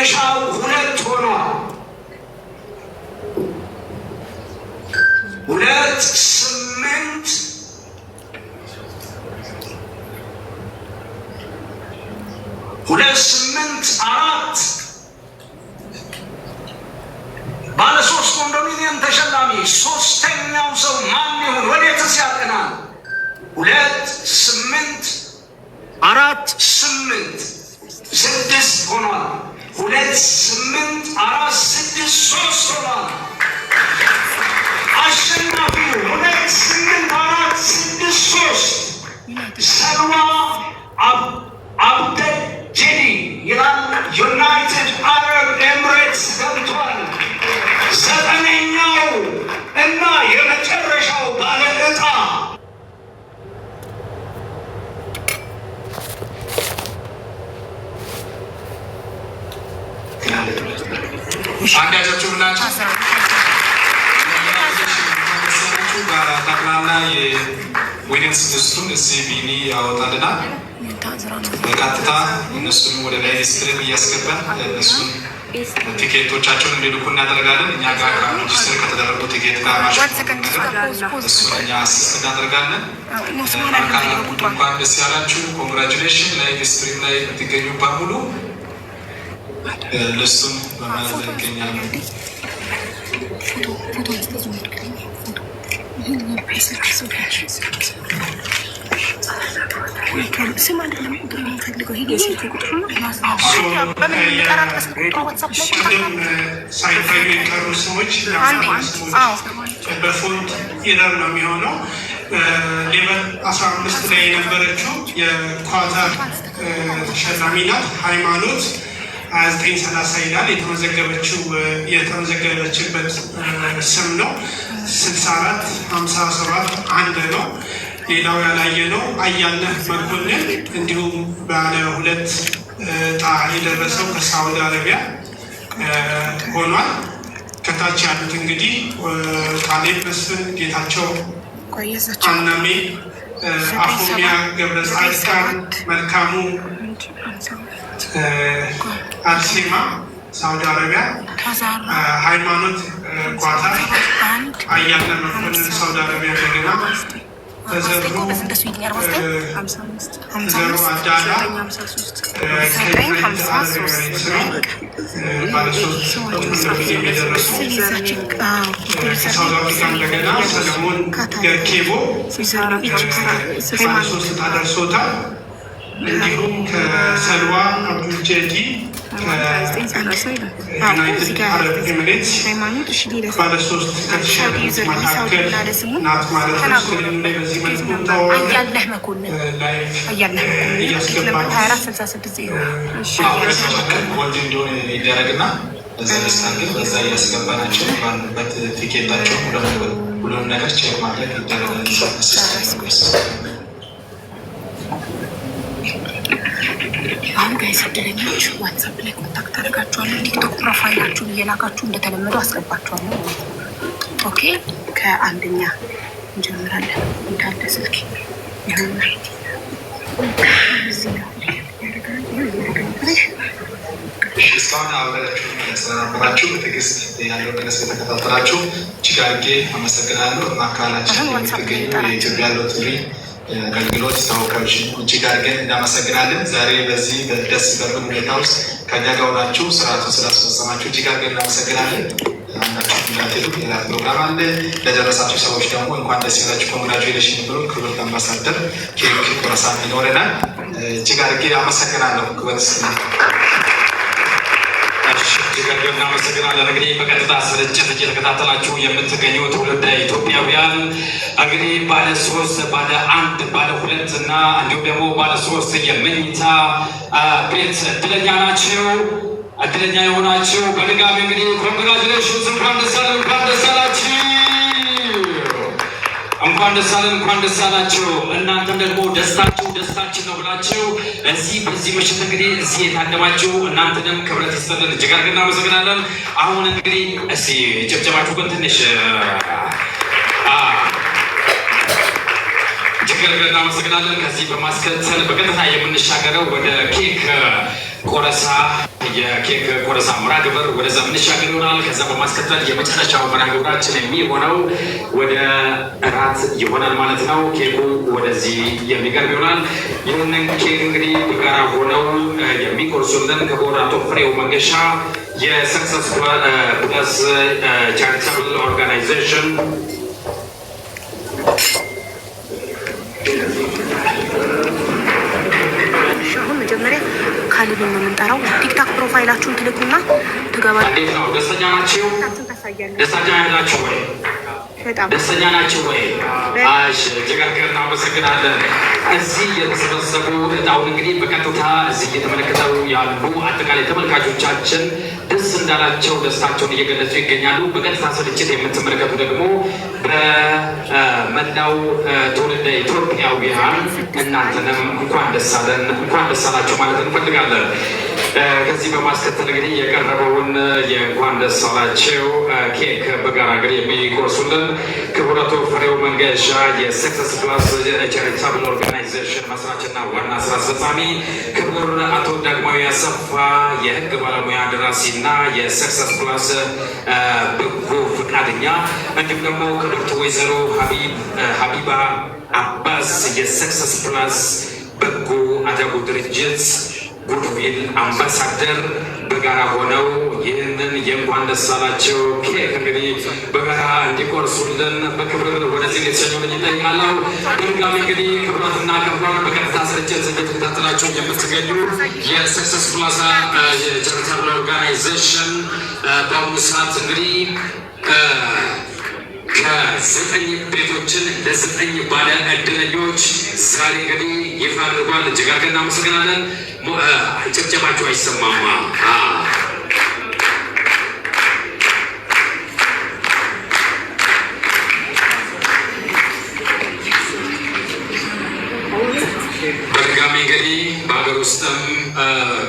የመጨረሻው ሁለት ሆኗል። 2-8 2-8-4 ባለ 3 ኮንዶሚኒየም ተሸላሚ ሶስተኛው ሰው ማን ይሁን? ወዴትስ ያቀናል? 2-8-4-8 6 ሆኗል። 2-8-4-6 ሆኗል። አሸናፊው 2-8-4-6 ሰልዋ አብደል ጄዲ ይላል። ዩናይትድ አረብ ኤምሬትስ ገብቷል። 9ኛው እና የመጨረሻው ባለ ዕጣ አንዳቸው ናቸው። ጠቅላላ የዊነንስ ሊስቱን እዚህ ቢኒ ያወጣልናል። በቀጥታ እነሱን ወደ ላይ ስትሪም እያስገባን እነሱን ቲኬቶቻቸውን እንዲልኩ እናደርጋለን። እኛ ጋር ሬጅስተር ከተደረጉ ቲኬት ጋር እሱን እኛ አሲስት እናደርጋለን። እንኳን ደስ ያላችሁ። ኮንግራጁሌሽን። ላይ ስትሪም ላይ የምትገኙ በሙሉ ልስቱን በማለት ይገኛሉ። ሳይታዩ የቀሩ ሰዎች በፎንት ኢረር ነው የሚሆነው። ሌቨል 15 ላይ የነበረችው የኳታር ተሸላሚ ናት። ሃይማኖት 2930 ይላል። የተመዘገበችበት ስም ነው። 6457 ነው። ሌላው ያላየ ነው አያለህ መኮንን እንዲሁም ባለ 2 ዕጣ የደረሰው ከሳውዲ አረቢያ ሆኗል። ከታች ያሉት እንግዲህ ካሌብ መስፍን፣ ጌታቸው አናሜ፣ አፎሚያ ገብረ ጻድቃን፣ መልካሙ አርሴማ ሳውዲ አረቢያ፣ ሃይማኖት ኳታር፣ አያለ መኮንን ሳውዲ አረቢያ፣ እንደገና ተዘሩ አዳላ ባለሶስት የደረሱ ከሳውዲ አፍሪካ፣ እንደገና ሰለሞን ገርኬቦ ባለሶስት ታደርሶታል። እንዲሁም ከሰልዋ አብዱልጀዲ ከዩናይትድ አረብ ኤሚሬትስ ባለሶስት ከተሸላሚዎች መካከል ናት ማለት ነው። ስክሪኑ ላይ በዚህ መልኩ ላይ እያስገባችሁ ወንድ እንዲሆን ይደረግና በዛ ደስታን ግን በዛ እያስገባናቸው ባሉበት ቲኬታቸው ሁሉም ነገር ቼክ ማድረግ ይደረጋል። አሁን ጋር የሰደረኞች ዋትሳፕ ላይ ኮንታክት አደርጋችኋለሁ። ቲክቶክ ፕሮፋይላችሁን እየላካችሁ እንደተለመደው አስገባችኋለሁ። ኦኬ፣ ከአንደኛ እንጀምራለን። እንዳለ ስልክ ይሆናል። እስካሁን አብራችሁ ስለነበራችሁ በትዕግስት ያለው ነገር ስለተከታተላችሁ እጅግ አድርጌ አመሰግናለሁ። አካላችን የምትገኙ የኢትዮጵያ ሎተሪ አገልግሎት ተወካዮች እጅግ አድርገን እናመሰግናለን። ዛሬ በዚህ ደስ በሚል ሁኔታ ውስጥ ከእኛ ጋር ሆናችሁ ስርዓቱን ስላስፈጸማችሁ እጅግ አድርገን እናመሰግናለን። አንዳችሁ እንዳትሄዱ ሌላ ፕሮግራም አለ። ለደረሳችሁ ሰዎች ደግሞ እንኳን ደስ ያላችሁ ኮንግራጁሌሽን ብሎ ክብር አምባሳደር ኬክ ቆረሳን ይኖረናል። እጅግ አድርጌ አመሰግናለሁ። ክብር እናመሰግናለን። እንግዲህ በቀጥታ ስርጭት እየተከታተላችሁ የምትገኙ ትውልደ ኢትዮጵያውያን እንግዲህ ባለ 3 ባለ 1 ባለ 2 እና እንዲሁም ደግሞ ባለ 3 የመኝታ ቤት እድለኛ ናቸው። እድለኛ የሆናችሁ በድጋሚ እንግዲህ ኮንግራጁሌሽንስ፣ እንኳን ደስ አለን፣ እንኳን ደስ አላችሁ፣ እንኳን ደስ አለን፣ እንኳን ደስ አላችሁ። እናንተም ደግሞ ደስታችሁ ደስታችን ነው ብላችሁ በዚህ ምሽት እንግዲህ እዚህ የታደማችሁ እናንተንም ክብረት ይስጥልን፣ እጅግ አድርገን እናመሰግናለን። አሁን እንግዲህ እስኪ ጭብጨባችሁ ግን ትንሽ እጅግ አድርገን እናመሰግናለን። ከዚህ በማስከተል በቀጥታ የምንሻገረው ወደ ኬክ ቆረሳ የኬክ ቆረሳ መርሃ ግብር ወደዛ ምንሻገር ይሆናል። ከዛ በማስከተል የመጨረሻው መርሃ ግብራችን የሚሆነው ወደ እራት ይሆናል ማለት ነው። ኬኩ ወደዚህ የሚቀርብ ይሆናል። ይህንን ኬክ እንግዲህ በጋራ ሆነው የሚቆርሱልን ክቡር አቶ ፍሬው መንገሻ የሰክሰስ ፕለስ ቻሪታብል ኦርጋናይዜሽን አሁን መጀመሪያ ካሊብን ነው የምንጠራው። ቲክታክ ፕሮፋይላችሁን ትልኩና ትገባል። እንዴት ነው? ደስተኛ ናችሁ? ደስተኛ ናችሁ ወይ? ደስተኛ ናችሁ ወይ? እሺ፣ እጅግ አድርገን እናመሰግናለን። እዚህ የተሰበሰቡ አሁን እንግዲህ በቀጥታ እዚህ እየተመለከተው ያሉ አጠቃላይ ተመልካቾቻችን ደስ እንዳላቸው ደስታቸውን እየገለጹ ይገኛሉ። በቀጥታ ስርጭት የምትመለከቱ ደግሞ በመላው ትውልደ ኢትዮጵያውያን እናንተንም እንኳን ደስ አለን እንኳን ደስ አላችሁ ማለት እንፈልጋለን። ከዚህ በማስከተል እንግዲህ የቀረበውን የእንኳን ደስ አላችሁ ኬክ በጋራ እንግዲህ የሚቆርሱልን ክቡር አቶ ፍሬው መንገሻ የሰክሰስ ፕላስ ቻሪታብል ኦርጋናይዜሽን መስራችና ዋና ስራ አስፈጻሚ፣ ክቡር አቶ ዳግማዊ አሰፋ የህግ ባለሙያ ደራሲና የሰክሰስ ፕላስ በጎ ፈቃደኛ፣ እንዲሁም ደግሞ ክብርት ወይዘሮ ሀቢባ አባስ የሰክሰስ ፕላስ በጎ አድራጎት ድርጅት ጉድዊል አምባሳደር በጋራ ሆነው ይህንን የእንኳን ደስ አላችሁ ኬክ እንግዲህ በጋራ እንዲቆርሱልን በክብር ወደዚህ የተሰኙልን ይጠይቃለሁ። ድጋሚ እንግዲህ ክብራትና ክብሯን በቀጥታ ስርጭት እየተከታተላችሁ የምትገኙ የሰክሰስ ፕላስ የቻሪታብል ኦርጋናይዜሽን በአሁኑ ሰዓት እንግዲህ ከ9 ቤቶችን ለ9 ባለ ዕድለኞች ዛሬ እንግዲህ ይፋ አድርጓል። እጅግ አድርገን እናመሰግናለን። ጭብጨባችሁ አይሰማማ? በድጋሚ እንግዲህ በሀገር ውስጥም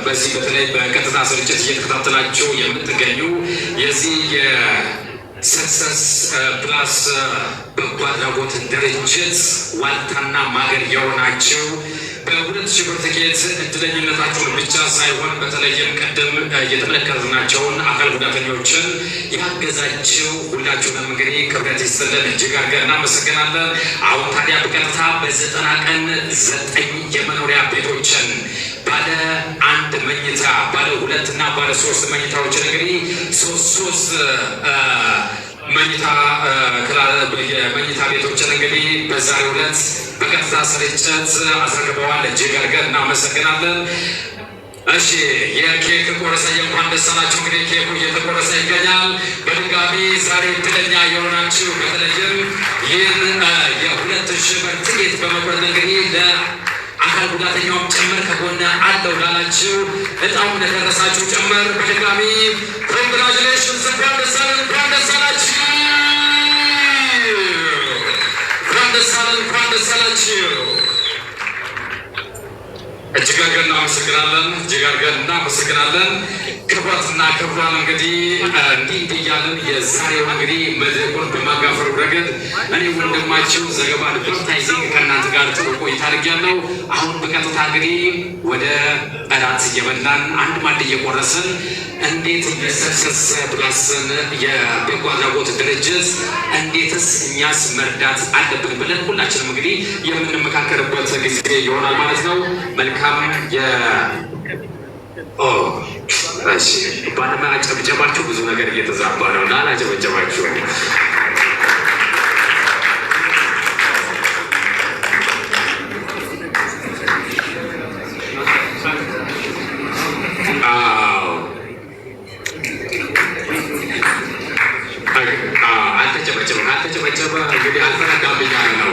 በዚህ በተለይ በቀጥታ ስርጭት እየተከታተላችሁ የምትገኙ የዚህ ሰክሰስ ፕላስ በጎ አድራጎት ድርጅት ዋልታና ማገር የሆናችሁ በ2,000 ብር ትኬት እድለኝነታችሁን ብቻ ሳይሆን በተለይም ቀደም የተመለከትናቸውን አካል ጉዳተኞችን ያገዛችሁ ሁላችሁንም እንግዲህ ክብረት ይስጥልን፣ እጅግ አድርገን እናመሰግናለን። አሁን ታዲያ በቀጥታ በ90 ቀን 9 የመኖሪያ ቤቶችን ባለ 1 መኝታ፣ ባለ 2 እና ባለ 3 መኝታዎችን እንግዲህ ሶስት መኝታ ቤቶችን እንግዲህ በዛሬው ዕለት በቀጥታ ስርጭት አስረክበዋል። እጅግ አድርገን እናመሰግናለን። እሺ፣ የኬክ ቆረሳ እንኳን ደስ አላችሁ። እንግዲህ ኬኩ እየተቆረሰ ይገኛል። በድጋሚ ዛሬ እድለኛ የሆናችሁ በተለይም ይህን የ2,000 ብር ትኬት በመቁረጥ እንግዲህ ለአካል ጉዳተኛውም ጭምር ከጎነ አለው ላላችሁ እጣውም ለደረሳችሁ ጭምር በድጋሚ ኮንግራጁሌሽንስ፣ እንኳን ደስ አለን፣ እንኳን ደስ አላችሁ፣ እንኳን ደስ አለን፣ እንኳን ደስ አላችሁ። እጅግ አድርገን እናመሰግናለን። እጅግ አድርገን እናመሰግናለን። ክብራትና ክብሯን እንግዲህ እንዲህ እያልን የዛሬውን እንግዲህ መድረኩን በማጋፈሩ ረገድ እኔ ወንድማችሁ ዘገባ አድቨርታይዚንግ ከእናንተ ጋር ጥሩ ቆይታ አድርጌያለሁ። አሁን በቀጥታ እንግዲህ ወደ እራት እየበላን አንድ ማዕድ እየቆረስን እንዴት የሰክሰስ ፕላስን የበጎ አድራጎት ድርጅት እንዴትስ እኛስ መርዳት አለብን ብለን ሁላችንም እንግዲህ የምንመካከርበት ጊዜ ይሆናል ማለት ነው። መልካም ባለማጨብጨባችሁ ብዙ ነገር እየተዛባ ነው እና አላጨበጨባችሁ። አልተጨበጨበ እንግዲህ አልፈነዳም ብያለሁ ነው።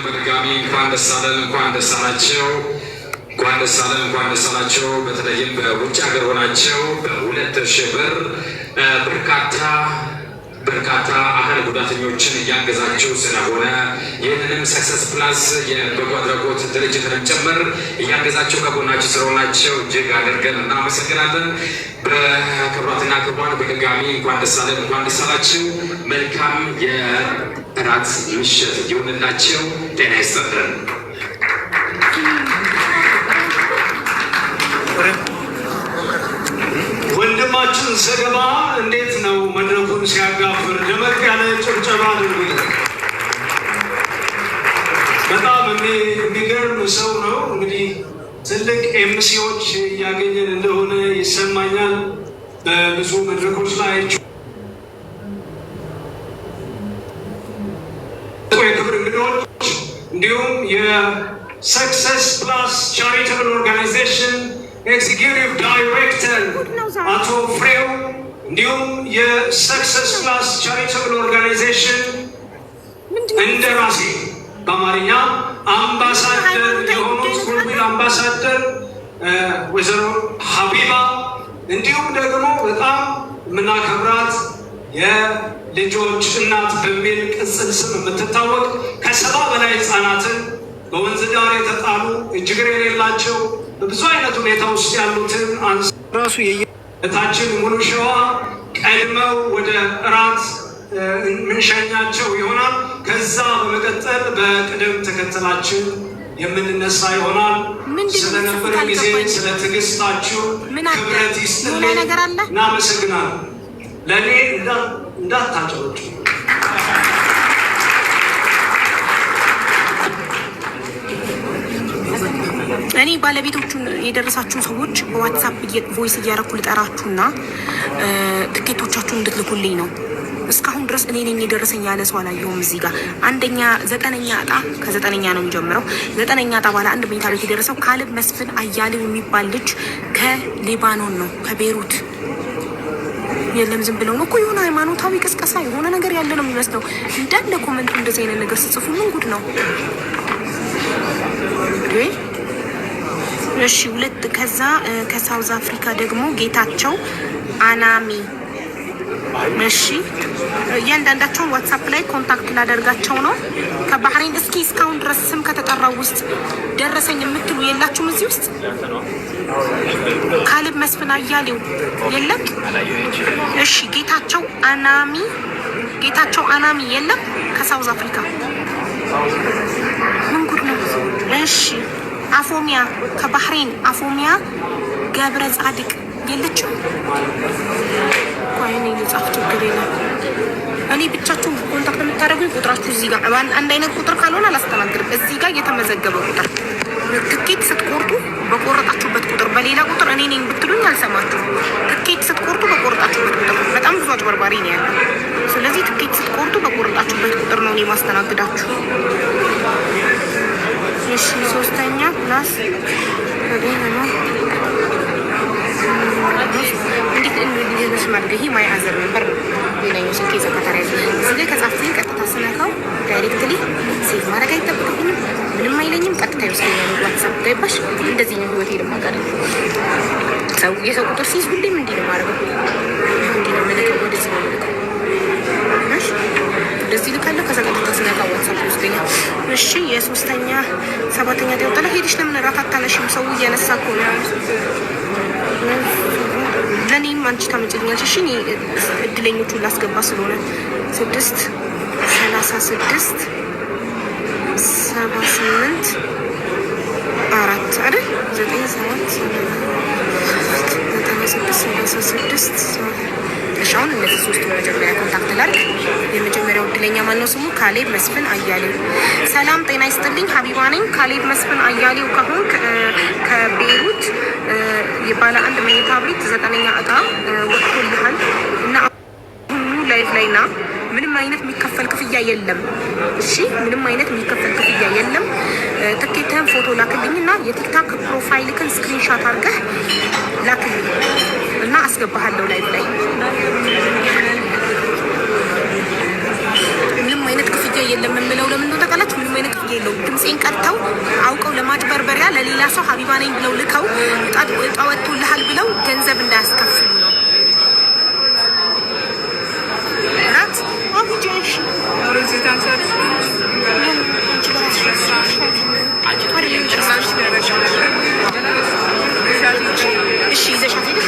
በድጋሚ እንኳን ደስ አለን፣ እንኳን ደስ አላቸው፣ እንኳን ደስ አለን፣ እንኳን ደስ አላቸው። በተለይም በውጭ ሀገር ሆናቸው በ2,000 ብር በርካታ አካል ጉዳተኞችን እያገዛቸው ስለሆነ ይህንንም ሰክሰስ ፕላስ የበጎ አድራጎት ድርጅትንም ጭምር እያገዛቸው ከጎናቸው ስለሆናቸው እጅግ አድርገን እናመሰግናለን። በክብራትና ክብሯን በድጋሚ እንኳን ደስ አለን፣ እንኳን ደስ አላችሁ። መልካም የራት ምሽት ይሁንላቸው። ጤና ይስጥልን። ወንድማችን ዘገባ እንዴት ነው? መድረኩን ሲያጋፍር ደመቅ ያለ ጭብጨባ አድርጉለት። በጣም የሚገርም ሰው ነው። እንግዲህ ትልቅ ኤምሲዎች እያገኘን እንደሆነ ይሰማኛል። በብዙ መድረኮች ላይ የክብር እንግዶች እንዲሁም የሰክሰስ ፕላስ ቻሪታብል ኦርጋናይዜሽን ኤግዚኪዩቲቭ ዳይሬክተር አቶ ፍሬው እንዲሁም የሰክሰስ ፕላስ ቻሪታብል ኦርጋናይዜሽን እንደራሴ በአማርኛ አምባሳደር የሆኑት ኮሚል አምባሳደር ወይዘሮ ሀቢባ እንዲሁም ደግሞ በጣም የምናከብራት የልጆች እናት በሚል ቅጽል ስም የምትታወቅ ከ70 በላይ ህፃናትን በወንዝ ዳር የተጣሉ እጅግር የሌላቸው በብዙ አይነት ሁኔታ ውስጥ ያሉትን ራሱ የታችን ሙሉ ሸዋ ቀድመው ወደ እራት ምንሸኛቸው ይሆናል። ከዛ በመቀጠል በቅደም ተከተላችን የምንነሳ ይሆናል። ስለነበረ ጊዜ ስለ ትዕግስታችሁ ክብረት ይስጥልኝ። እናመሰግናለን። ለእኔ እንዳታጨሮች እኔ ባለቤቶቹን የደረሳችሁን ሰዎች በዋትሳፕ ቮይስ እያረኩ ልጠራችሁና ትኬቶቻችሁን እንድትልኩልኝ ነው። እስካሁን ድረስ እኔ ነኝ የደረሰኝ ያለ ሰው አላየሁም። እዚህ ጋር አንደኛ 9ኛ እጣ ከ9ኛ ነው የሚጀምረው። 9ኛ እጣ ባለ አንድ መኝታ ቤት የደረሰው ካሌብ መስፍን አያሌው የሚባል ልጅ ከሊባኖን ነው፣ ከቤሩት የለም ዝም ብለው ነው እኮ የሆነ ሃይማኖታዊ ቅስቀሳ የሆነ ነገር ያለ ነው የሚመስለው። እንዳለ ኮመንቱ እንደዚህ አይነት ነገር ስጽፉ ምን ጉድ ነው? እሺ ሁለት ከዛ ከሳውዝ አፍሪካ ደግሞ ጌታቸው አናሚ። እሺ እያንዳንዳቸውን ዋትሳፕ ላይ ኮንታክት ላደርጋቸው ነው። ከባህሬን እስኪ እስካሁን ድረስ ስም ከተጠራው ውስጥ ደረሰኝ የምትሉ የላችሁም? እዚህ ውስጥ ካሌብ መስፍን አያሌው የለም? እሺ ጌታቸው አናሚ የለም? ከሳውዝ አፍሪካ ምን ጉድ ነው? እሺ አፎሚያ ከባህሬን አፎሚያ ገብረ ጻድቅ የለችም? ቆይኔ ልጻፍ ችግር የለም። እኔ ብቻችሁ ኮንታክት የምታደርጉኝ ቁጥራችሁ እዚህ ጋር አንድ አይነት ቁጥር ካልሆነ አላስተናግድም። እዚህ ጋር የተመዘገበ ቁጥር ትኬት ስትቆርጡ በቆረጣችሁበት ቁጥር፣ በሌላ ቁጥር እኔ ነኝ ብትሉኝ አልሰማችሁ። ትኬት ስትቆርጡ በቆረጣችሁበት ቁጥር። በጣም ብዙ አጭበርባሪ ነው ያለው። ስለዚህ ትኬት ስትቆርጡ በቆረጣችሁበት ቁጥር ነው እኔ ማስተናግዳችሁ። እሺ 3ኛ ፕላስ እንዴት እንደዚህ ማድረግ ማይ አዘር ነበር ሌላኛው ስልክ ዘካታሪያ እዚህ ላይ ከጻፍኩኝ ቀጥታ ስነካው ዳይሬክትሊ ሴቭ ማድረግ አይጠበቅብኝም። ምንም አይለኝም። ቀጥታ ይወስደኛል ዋትሳፕ ገባሽ? እንደዚህ ነው ህይወቴ ለማጋር ሰው የሰው ቁጥር ሲይዝ ሁሌም እንዲህ ነው ማድረግ። እንዲህ ነው መልከው ወደዚህ ነው መልከው እሺ እንደዚህ ልካለሁ። ከዛ ቀጥታ ስነካው ዋትሳፕ ይወስደኛል። እሺ የ3ኛ 7ኛ ደውጠላ ሄድሽ ለምን እራት አታነሺም? ሰው እያነሳ እኮ ነው። ለኔም አንቺ ታመጭልኛለሽ። እሺ እኔ እድለኞቹን ላስገባ ስለሆነ 6 36 78 4 አይደል 9 7 96 36 እሻውን እነዚህ ሶስቱ መጀመሪያ ኮንታክት ላድርግ። የመጀመሪያው እድለኛ ማነው? ስሙ ካሌብ መስፍን አያሌው። ሰላም ጤና ይስጥልኝ፣ ሀቢባ ነኝ። ካሌብ መስፍን አያሌው ከሆንክ ከቤሩት የባለ አንድ መኝታ ቤት 9ኛ እጣ ወጥቶልሃል እና ሁሉ ላይፍ ላይ ና። ምንም አይነት የሚከፈል ክፍያ የለም። እሺ ምንም አይነት የሚከፈል ክፍያ የለም። ትኬትህን ፎቶ ላክልኝ እና የቲክታክ ፕሮፋይልክን ስክሪንሻት አድርገህ ላክልኝ እና አስገባሃለሁ ላይፍ ላይ። ምንም አይነት ክፍያ የለም የምለው ለምን ነው ታውቃላችሁ? ምንም አይነት ክፍያ የለውም። ድምፄን ቀርተው አውቀው ለማጭበርበሪያ ለሌላ ሰው ሀቢባ ነኝ ብለው ልከው እጣ ወጥቶልሃል ብለው ገንዘብ እንዳያስከፍሉ ነው። ራት አቡጃሽ እሺ ይዘሻት ሄደሽ